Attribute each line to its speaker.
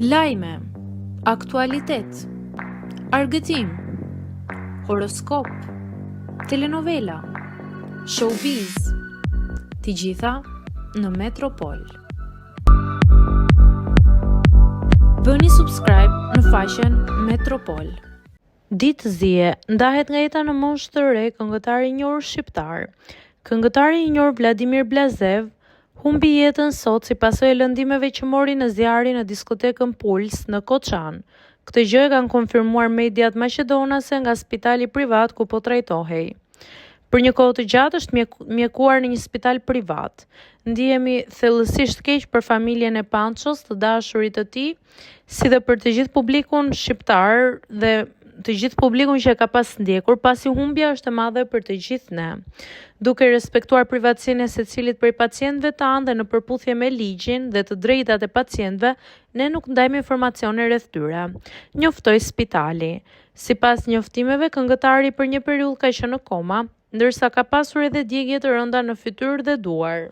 Speaker 1: Lajme, aktualitet, argëtim, horoskop, telenovela, showbiz, të gjitha në Metropol. Bëni subscribe në faqen Metropol. Ditë zije, ndahet nga jeta në moshë të re këngëtari i njohur shqiptar. Këngëtari i njohur Vladimir Blazev humbi jetën sot si pasojë e lëndimeve që mori në zjarri në diskotekën Puls në Koçan. Këtë gjë e kanë konfirmuar mediat maqedonase nga spitali privat ku po trajtohej. Për një kohë të gjatë është mjekuar në një spital privat. Ndihemi thellësisht keq për familjen e Panços, të dashurit të tij, si dhe për të gjithë publikun shqiptar dhe të gjithë publikun që e ka pas ndjekur, pasi humbja është e madhe për të gjithë ne. Duke respektuar privatësinë e secilit prej pacientëve tanë dhe në përputhje me ligjin dhe të drejtat e pacientëve, ne nuk ndajmë informacione rreth tyre, njoftoi spitali. Sipas njoftimeve, këngëtari për një periudhë ka qenë në koma, ndërsa ka pasur edhe djegje të rënda në fytyrë dhe duar.